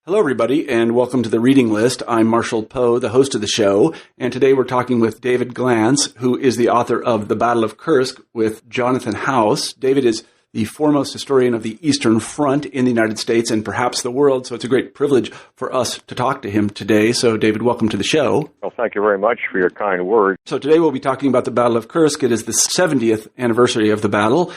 Hello, everybody, and welcome to the Reading List. I'm Marshall Poe, the host of the show, and today we're talking with David Glantz, who is the author of The Battle of Kursk with Jonathan House. David is the foremost historian of the Eastern Front in the United States and perhaps the world, so it's a great privilege for us to talk to him today. So, David, welcome to the show. Well, thank you very much for your kind words. So today we'll be talking about the Battle of Kursk. It is the 70th anniversary of the battle.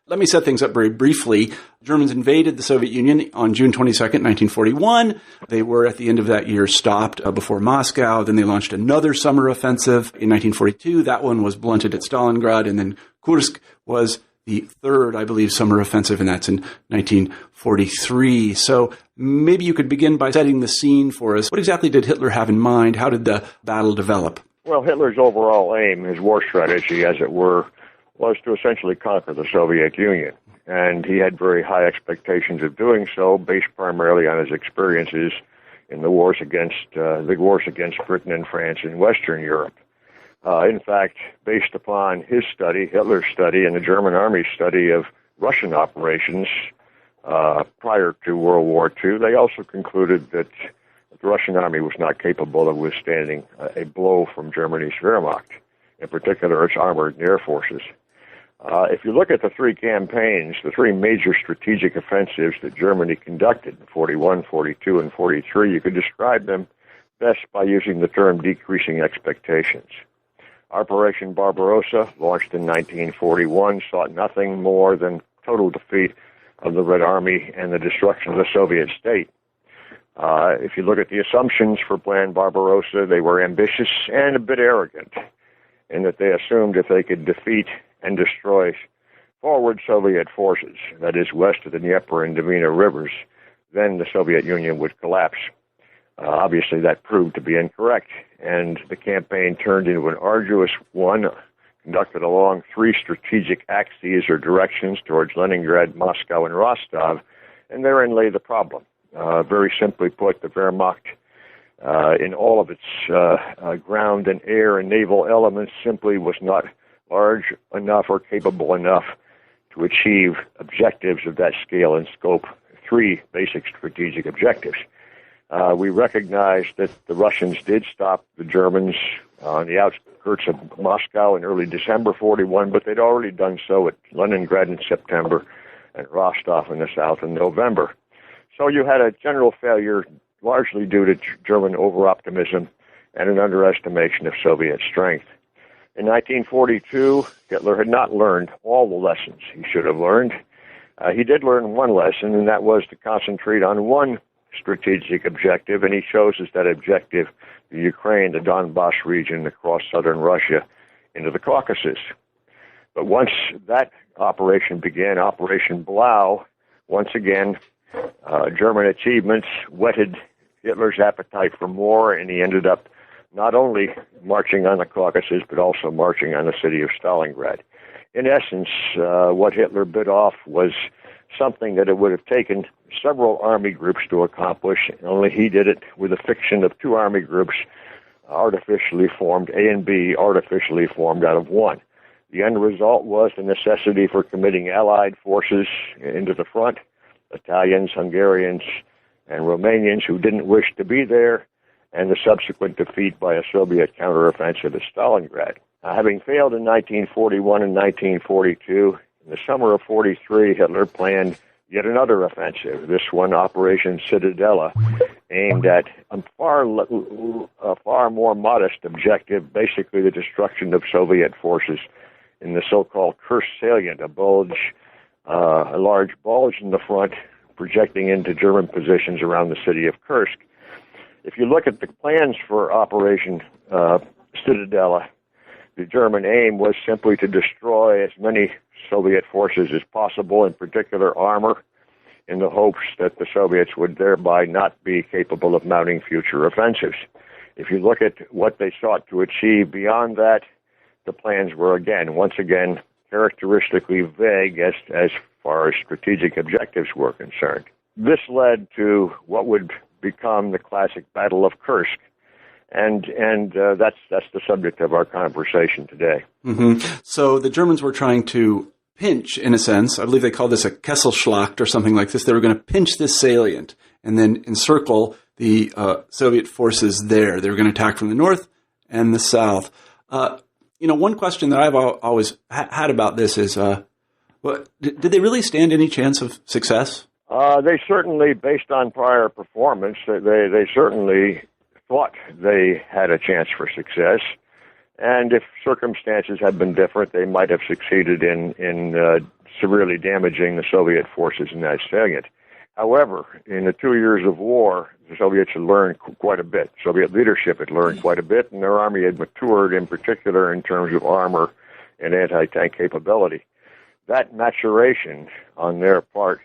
Let me set things up very briefly. Germans invaded the Soviet Union on June 22nd, 1941. They were, at the end of that year, stopped before Moscow. Then they launched another summer offensive in 1942. That one was blunted at Stalingrad. And then Kursk was the third, I believe, summer offensive, and that's in 1943. So maybe you could begin by setting the scene for us. What exactly did Hitler have in mind? How did the battle develop? Well, Hitler's overall aim, his war strategy, as it were, was to essentially conquer the Soviet Union. And he had very high expectations of doing so, based primarily on his experiences in the wars against Britain and France in Western Europe. In fact, based upon his study, Hitler's study, and the German Army's study of Russian operations prior to World War II, they also concluded that the Russian Army was not capable of withstanding a blow from Germany's Wehrmacht, in particular its armored air forces. If you look at the three campaigns, the three major strategic offensives that Germany conducted in 41, 42, and 43, you could describe them best by using the term decreasing expectations. Operation Barbarossa, launched in 1941, sought nothing more than total defeat of the Red Army and the destruction of the Soviet state. If you look at the assumptions for Plan Barbarossa, they were ambitious and a bit arrogant, in that they assumed if they could defeat and destroy forward Soviet forces, that is, west of the Dnieper and Dvina rivers, then the Soviet Union would collapse. Obviously, that proved to be incorrect, and the campaign turned into an arduous one, conducted along three strategic axes or directions towards Leningrad, Moscow, and Rostov, and therein lay the problem. Very simply put, the Wehrmacht, in all of its ground and air and naval elements, simply was not large enough or capable enough to achieve objectives of that scale and scope, three basic strategic objectives. We recognized that the Russians did stop the Germans on the outskirts of Moscow in early December 41, but they'd already done so at Leningrad in September and Rostov in the south in November. So you had a general failure largely due to German over-optimism and an underestimation of Soviet strength. In 1942, Hitler had not learned all the lessons he should have learned. He did learn one lesson, and that was to concentrate on one strategic objective, and he chose as that objective the Ukraine, the Donbass region, across southern Russia into the Caucasus. But once that operation began, Operation Blau, once again, German achievements whetted Hitler's appetite for more, and he ended up not only marching on the Caucasus, but also marching on the city of Stalingrad. In essence, what Hitler bit off was something that it would have taken several army groups to accomplish, only he did it with a fiction of two army groups artificially formed, A and B, artificially formed out of one. The end result was the necessity for committing Allied forces into the front, Italians, Hungarians, and Romanians who didn't wish to be there, and the subsequent defeat by a Soviet counteroffensive at Stalingrad. Having failed in 1941 and 1942, in the summer of 43, Hitler planned yet another offensive, this one Operation Citadella, aimed at a far more modest objective, basically the destruction of Soviet forces in the so-called Kursk salient, a large bulge in the front projecting into German positions around the city of Kursk. If you look at the plans for Operation Citadella, the German aim was simply to destroy as many Soviet forces as possible, in particular armor, in the hopes that the Soviets would thereby not be capable of mounting future offensives. If you look at what they sought to achieve beyond that, the plans were, once again, characteristically vague as far as strategic objectives were concerned. This led to what would become the classic Battle of Kursk, and that's the subject of our conversation today. Mm-hmm. So the Germans were trying to pinch, in a sense, I believe they called this a Kesselschlacht or something like this. They were going to pinch this salient and then encircle the Soviet forces there. They were going to attack from the north and the south. One question that I've always had about this is, did they really stand any chance of success? They certainly, based on prior performance, they certainly thought they had a chance for success. And if circumstances had been different, they might have succeeded in severely damaging the Soviet forces in that salient. However, in the 2 years of war, the Soviets had learned quite a bit. Soviet leadership had learned quite a bit, and their army had matured, in particular in terms of armor and anti-tank capability. That maturation on their part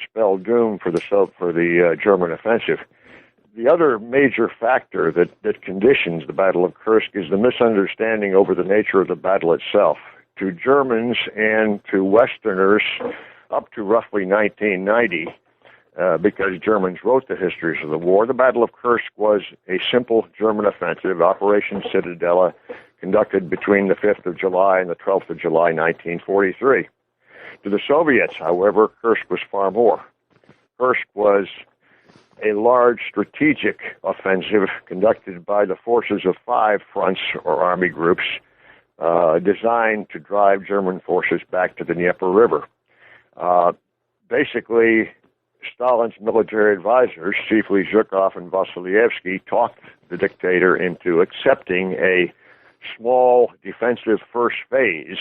spelled doom for the German offensive. The other major factor that conditions the Battle of Kursk is the misunderstanding over the nature of the battle itself. To Germans and to Westerners, up to roughly 1990, because Germans wrote the histories of the war, the Battle of Kursk was a simple German offensive, Operation Citadella, conducted between the 5th of July and the 12th of July, 1943. To the Soviets, however, Kursk was far more. Kursk was a large strategic offensive conducted by the forces of 5 fronts or army groups designed to drive German forces back to the Dnieper River. Basically, Stalin's military advisors, chiefly Zhukov and Vasilevsky, talked the dictator into accepting a small defensive first phase.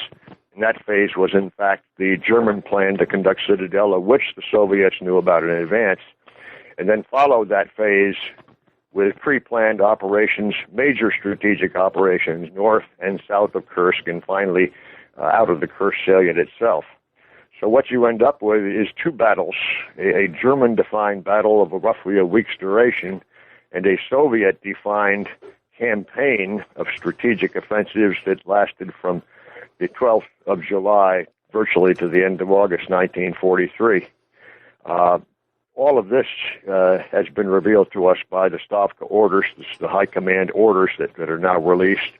And that phase was, in fact, the German plan to conduct Citadella, which the Soviets knew about in advance, and then followed that phase with pre-planned operations, major strategic operations, north and south of Kursk, and finally out of the Kursk salient itself. So what you end up with is 2 battles, a German-defined battle of roughly a week's duration, and a Soviet-defined campaign of strategic offensives that lasted from the 12th of July virtually to the end of August 1943. All of this has been revealed to us by the Stavka orders, the high command orders that are now released,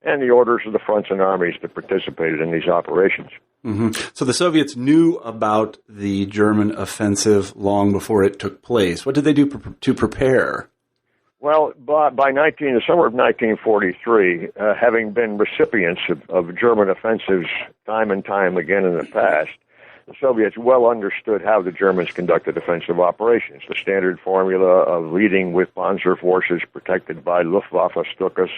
and the orders of the fronts and armies that participated in these operations. Mm-hmm. So the Soviets knew about the German offensive long before it took place. What did they do to prepare? Well, by the summer of 1943, having been recipients of German offensives time and time again in the past, the Soviets well understood how the Germans conducted offensive operations. The standard formula of leading with panzer forces protected by Luftwaffe Stukas,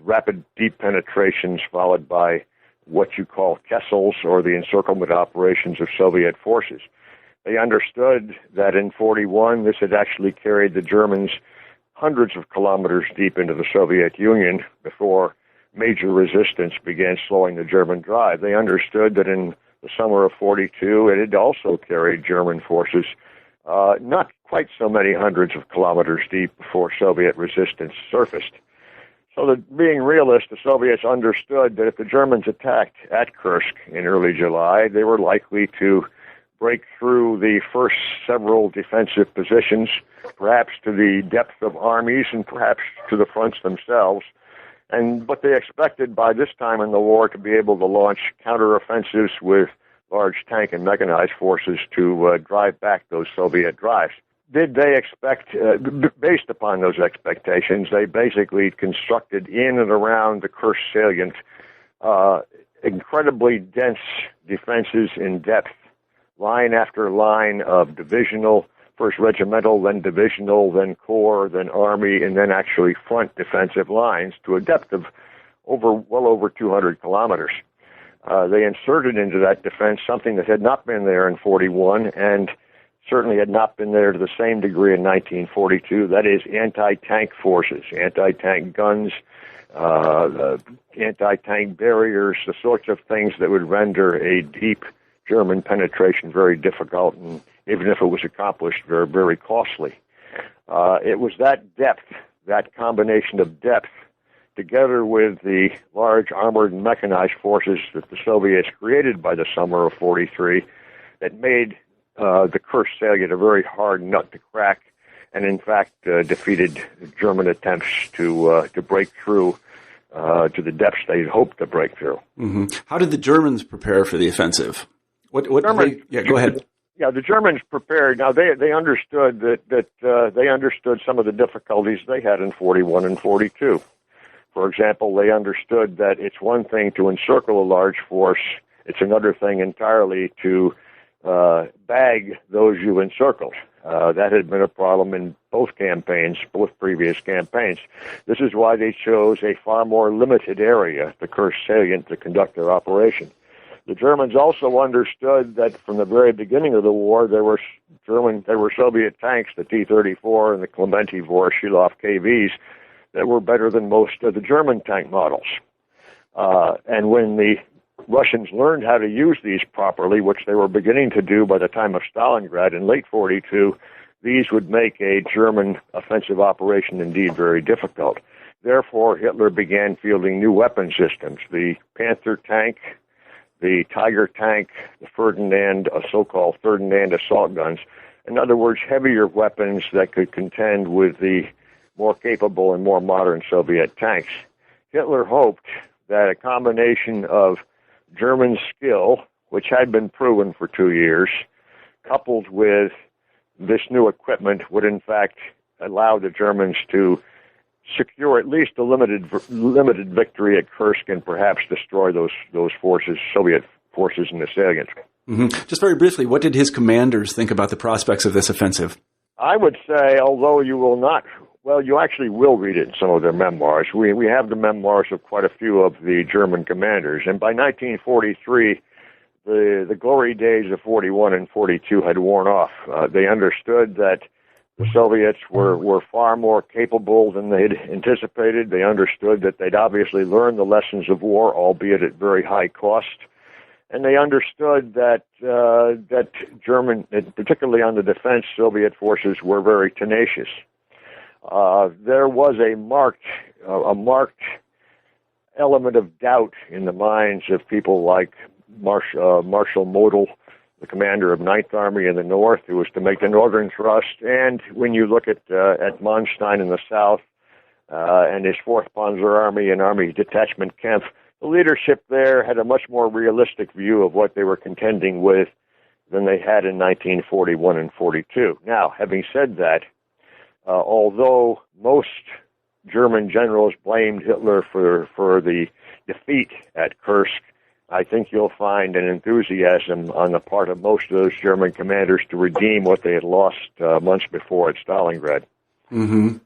rapid deep penetrations followed by what you call Kessels, or the encirclement operations of Soviet forces. They understood that in 41, this had actually carried the Germans hundreds of kilometers deep into the Soviet Union before major resistance began slowing the German drive. They understood that in the summer of 42, it had also carried German forces not quite so many hundreds of kilometers deep before Soviet resistance surfaced. So that being realist, the Soviets understood that if the Germans attacked at Kursk in early July, they were likely to break through the first several defensive positions, perhaps to the depth of armies and perhaps to the fronts themselves. But they expected by this time in the war to be able to launch counteroffensives with large tank and mechanized forces to drive back those Soviet drives. Did they expect, based upon those expectations, they basically constructed in and around the Kursk salient incredibly dense defenses in depth, line after line of divisional, first regimental, then divisional, then corps, then army, and then actually front defensive lines to a depth of well over 200 kilometers. They inserted into that defense something that had not been there in 41 and certainly had not been there to the same degree in 1942. That is anti-tank forces, anti-tank guns, anti-tank barriers, the sorts of things that would render a deep German penetration very difficult, and even if it was accomplished, very, very costly. It was that depth, that combination of depth, together with the large armored and mechanized forces that the Soviets created by the summer of 43, that made the Kursk salient a very hard nut to crack, and in fact defeated German attempts to break through to the depths they hoped to break through. Mm-hmm. How did the Germans prepare for the offensive? Go ahead. Yeah, the Germans prepared. Now they understood that they understood some of the difficulties they had in 41 and 42. For example, they understood that it's one thing to encircle a large force; it's another thing entirely to bag those you encircled. That had been a problem in both campaigns, both previous campaigns. This is why they chose a far more limited area, the Kursk salient, to conduct their operation. The Germans also understood that from the very beginning of the war, there were Soviet tanks, the T-34 and the Clementi-Voroshilov KVs, that were better than most of the German tank models. And when the Russians learned how to use these properly, which they were beginning to do by the time of Stalingrad in late 42, these would make a German offensive operation indeed very difficult. Therefore, Hitler began fielding new weapon systems, the Panther tank, the Tiger tank, the Ferdinand, so-called Ferdinand assault guns. In other words, heavier weapons that could contend with the more capable and more modern Soviet tanks. Hitler hoped that a combination of German skill, which had been proven for 2 years, coupled with this new equipment would in fact allow the Germans to secure at least a limited victory at Kursk and perhaps destroy those forces, Soviet forces in the salient. Mm-hmm. Just very briefly, what did his commanders think about the prospects of this offensive? I would say, although you will not, well, you actually will read it in some of their memoirs. We have the memoirs of quite a few of the German commanders, and by 1943, the glory days of 41 and 42 had worn off. They understood that the Soviets were far more capable than they'd anticipated. They understood that they'd obviously learned the lessons of war, albeit at very high cost. And they understood that German, particularly on the defense, Soviet forces were very tenacious. There was a marked element of doubt in the minds of people like Marshall Poe, the commander of Ninth Army in the north, who was to make the northern thrust. And when you look at Manstein in the south and his 4th Panzer Army and Army Detachment Kempf, the leadership there had a much more realistic view of what they were contending with than they had in 1941 and 42. Now, having said that, although most German generals blamed Hitler for the defeat at Kursk, I think you'll find an enthusiasm on the part of most of those German commanders to redeem what they had lost months before at Stalingrad. Mm-hmm.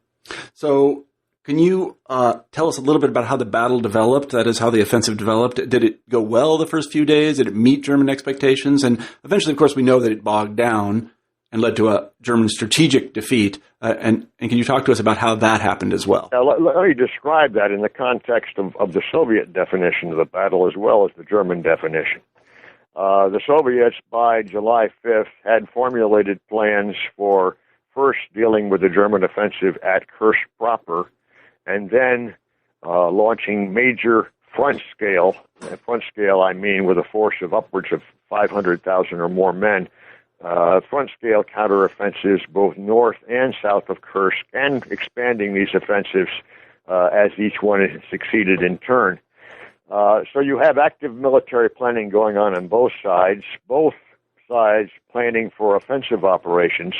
So can you tell us a little bit about how the battle developed, that is, how the offensive developed? Did it go well the first few days? Did it meet German expectations? And eventually, of course, we know that it bogged down and led to a German strategic defeat. And can you talk to us about how that happened as well? Now, let me describe that in the context of the Soviet definition of the battle as well as the German definition. The Soviets, by July 5th, had formulated plans for first dealing with the German offensive at Kursk proper, and then launching major front scale. Front scale, I mean, with a force of upwards of 500,000 or more men, front-scale counteroffensives both north and south of Kursk, and expanding these offensives as each one succeeded in turn. So you have active military planning going on both sides planning for offensive operations,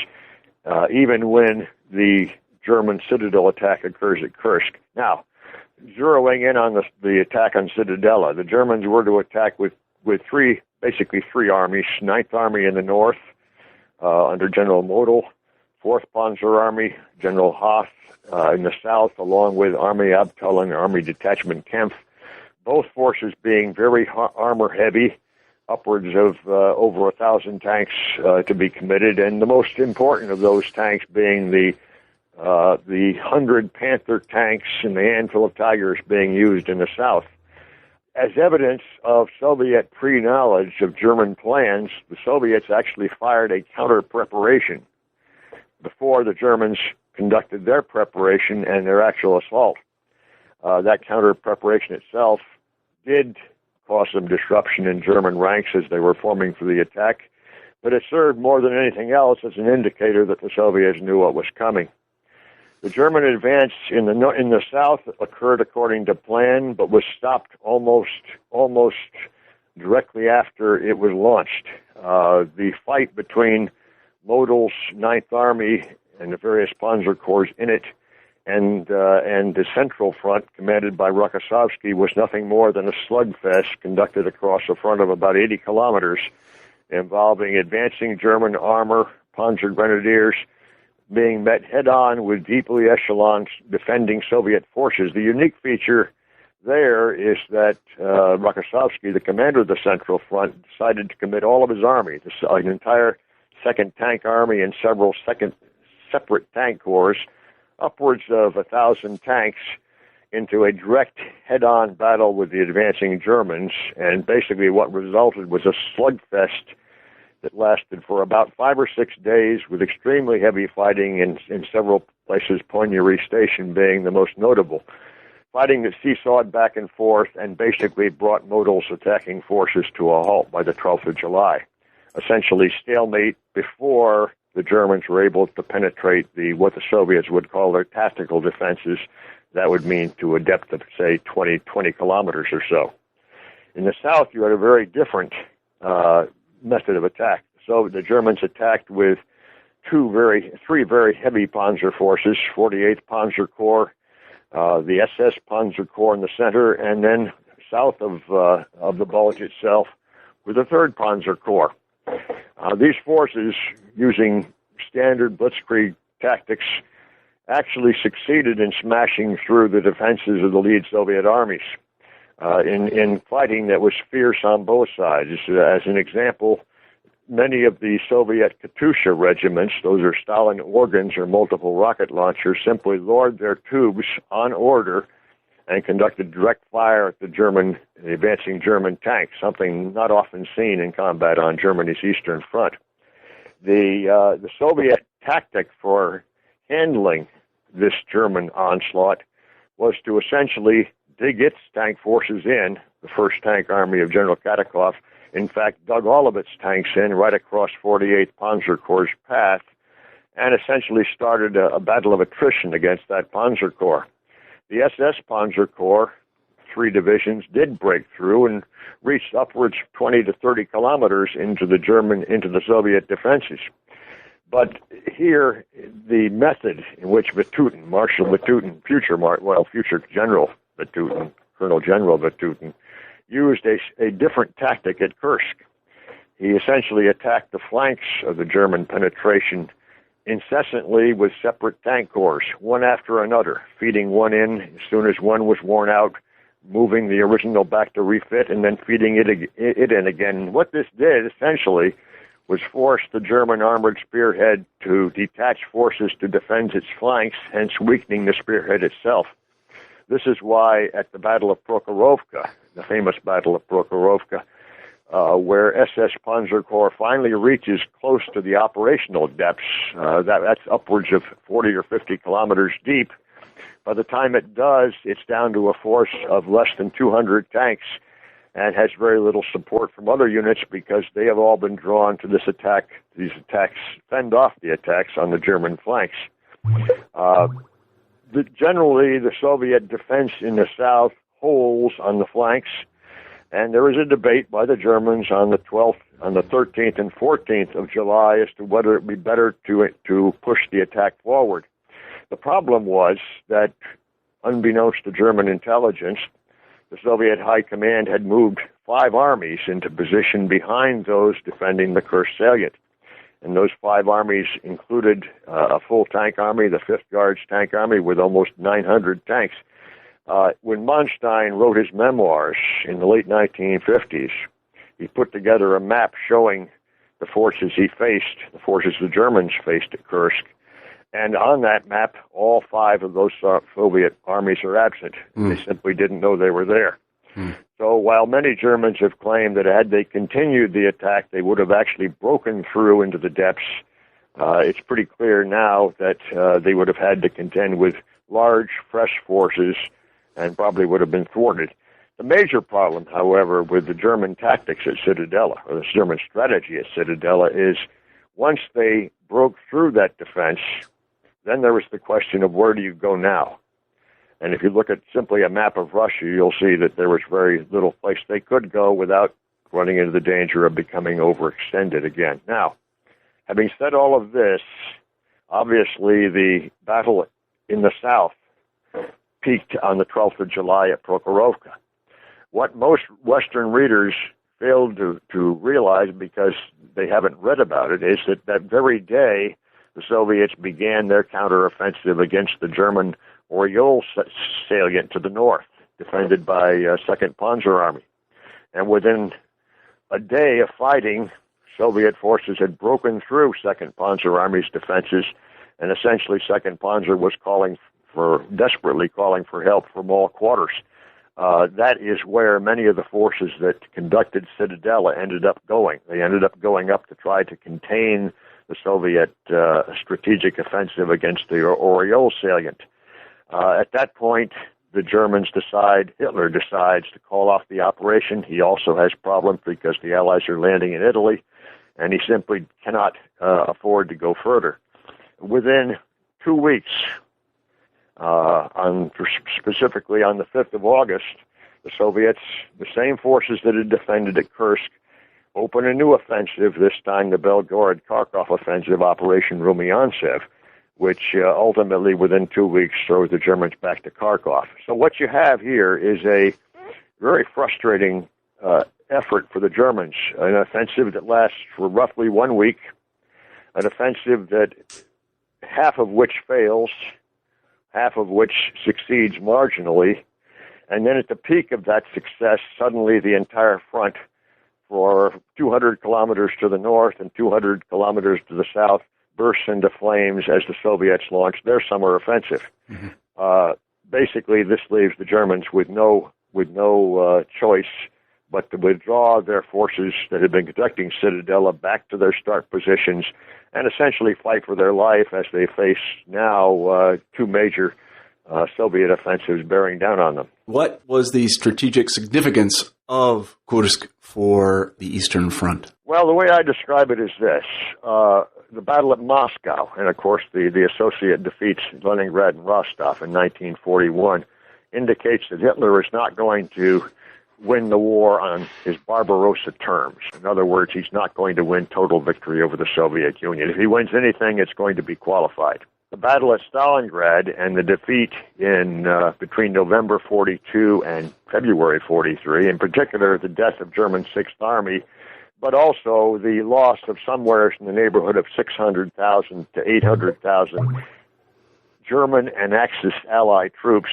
even when the German citadel attack occurs at Kursk. Now, zeroing in on the attack on Citadella, the Germans were to attack with basically three armies: Ninth Army in the north, under General Model, 4th Panzer Army, General Hoth, in the south, along with Army Abteilung and Army Detachment Kempf, both forces being very armor-heavy, upwards of over 1,000 tanks to be committed, and the most important of those tanks being the 100 Panther tanks and the handful of Tigers being used in the south. As evidence of Soviet pre-knowledge of German plans, the Soviets actually fired a counter-preparation before the Germans conducted their preparation and their actual assault. That counter-preparation itself did cause some disruption in German ranks as they were forming for the attack, but it served more than anything else as an indicator that the Soviets knew what was coming. The German advance in the south occurred according to plan, but was stopped almost directly after it was launched. The fight between Modul's Ninth Army and the various Panzer Corps in it and the Central Front, commanded by Rokossovsky, was nothing more than a slugfest conducted across a front of about 80 kilometers, involving advancing German armor, Panzer Grenadiers, being met head-on with deeply echeloned defending Soviet forces. The unique feature there is that Rokossovsky, the commander of the Central Front, decided to commit all of his army, an entire Second Tank Army and several separate tank corps, upwards of 1,000 tanks, into a direct head-on battle with the advancing Germans. And basically what resulted was a slugfest that lasted for about 5 or 6 days, with extremely heavy fighting in several places, Ponyari Station being the most notable. Fighting that seesawed back and forth and basically brought Modul's attacking forces to a halt by the 12th of July. Essentially stalemate before the Germans were able to penetrate what the Soviets would call their tactical defenses. That would mean to a depth of, say, 20 kilometers or so. In the south, you had a very different method of attack. So the Germans attacked with three very heavy Panzer forces, 48th Panzer Corps, the SS Panzer Corps in the center, and then south of the Bulge itself with the 3rd Panzer Corps. These forces, using standard blitzkrieg tactics, actually succeeded in smashing through the defenses of the lead Soviet armies in fighting that was fierce on both sides. As an example, many of the Soviet Katyusha regiments, those are Stalin organs or multiple rocket launchers, simply lowered their tubes on order and conducted direct fire at the advancing German tanks, something not often seen in combat on Germany's Eastern Front. The Soviet tactic for handling this German onslaught was to essentially dig its tank forces in. The 1st Tank Army of General Katakov, in fact, dug all of its tanks in right across 48th Panzer Corps' path and essentially started a battle of attrition against that Panzer Corps. The SS Panzer Corps, 3 divisions, did break through and reached upwards 20 to 30 kilometers into the Soviet defenses. But here, the method in which Marshal Vatutin, future General Vatutin, Colonel General Vatutin, used a different tactic at Kursk. He essentially attacked the flanks of the German penetration incessantly with separate tank corps, one after another, feeding one in as soon as one was worn out, moving the original back to refit, and then feeding it in again. What this did, essentially, was force the German armored spearhead to detach forces to defend its flanks, hence weakening the spearhead itself. This is why at the Battle of Prokhorovka, the famous Battle of Prokhorovka, where SS Panzer Corps finally reaches close to the operational depths, that's upwards of 40 or 50 kilometers deep. By the time it does, it's down to a force of less than 200 tanks and has very little support from other units because they have all been drawn to this attack. These attacks fend off the attacks on the German flanks. Generally, the Soviet defense in the south holds on the flanks, and there is a debate by the Germans on the 13th and 14th of July as to whether it would be better to push the attack forward. The problem was that, unbeknownst to German intelligence, the Soviet High Command had moved 5 armies into position behind those defending the Kursk salient. And those 5 armies included a full tank army, the 5th Guards Tank Army, with almost 900 tanks. When Manstein wrote his memoirs in the late 1950s, he put together a map showing the forces he faced, the forces the Germans faced at Kursk. And on that map, all 5 of those Soviet armies are absent. They simply didn't know they were there. So while many Germans have claimed that had they continued the attack, they would have actually broken through into the depths, it's pretty clear now that they would have had to contend with large, fresh forces and probably would have been thwarted. The major problem, however, with the German tactics at Cittadella, or the German strategy at Cittadella, is once they broke through that defense, then there was the question of where do you go now? And if you look at simply a map of Russia, you'll see that there was very little place they could go without running into the danger of becoming overextended again. Now, having said all of this, obviously the battle in the south peaked on the 12th of July at Prokhorovka. What most Western readers failed to realize, because they haven't read about it, is that that very day the Soviets began their counteroffensive against the German Oryol salient to the north, defended by 2nd Panzer Army. And within a day of fighting, Soviet forces had broken through 2nd Panzer Army's defenses, and essentially 2nd Panzer was desperately calling for help from all quarters. That is where many of the forces that conducted Citadella ended up going. They ended up going up to try to contain the Soviet strategic offensive against the Oryol salient. At that point, Hitler decides to call off the operation. He also has problems because the Allies are landing in Italy, and he simply cannot afford to go further. Within 2 weeks, specifically on the 5th of August, the Soviets, the same forces that had defended at Kursk, open a new offensive, this time the Belgorod-Kharkov offensive, Operation Rumyantsev, which ultimately, within 2 weeks, throws the Germans back to Kharkov. So what you have here is a very frustrating effort for the Germans, an offensive that lasts for roughly 1 week, an offensive that half of which fails, half of which succeeds marginally, and then at the peak of that success, suddenly the entire front for 200 kilometers to the north and 200 kilometers to the south bursts into flames as the Soviets launch their summer offensive. Mm-hmm. Basically, this leaves the Germans with no choice but to withdraw their forces that had been conducting Citadella back to their start positions and essentially fight for their life as they face now two major Soviet offensives bearing down on them. What was the strategic significance of Kursk for the Eastern Front? Well, the way I describe it is this. The battle at Moscow, and of course the associate defeats Leningrad and Rostov in 1941, indicates that Hitler is not going to win the war on his Barbarossa terms. In other words, he's not going to win total victory over the Soviet Union. If he wins anything, it's going to be qualified. The battle at Stalingrad and the defeat in between November 42 and February 43, in particular the death of German 6th Army, but also the loss of somewhere in the neighborhood of 600,000 to 800,000 German and Axis allied troops,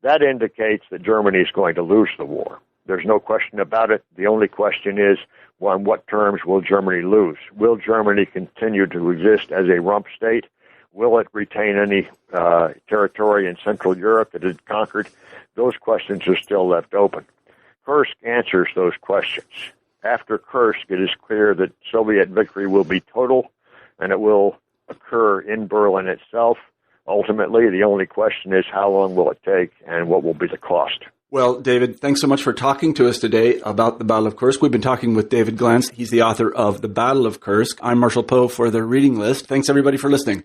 that indicates that Germany is going to lose the war. There's no question about it. The only question is, on what terms will Germany lose? Will Germany continue to exist as a rump state? Will it retain any territory in Central Europe that it conquered? Those questions are still left open. Kursk answers those questions. After Kursk, it is clear that Soviet victory will be total, and it will occur in Berlin itself. Ultimately, the only question is how long will it take and what will be the cost. Well, David, thanks so much for talking to us today about the Battle of Kursk. We've been talking with David Glantz. He's the author of The Battle of Kursk. I'm Marshall Poe for the Reading List. Thanks, everybody, for listening.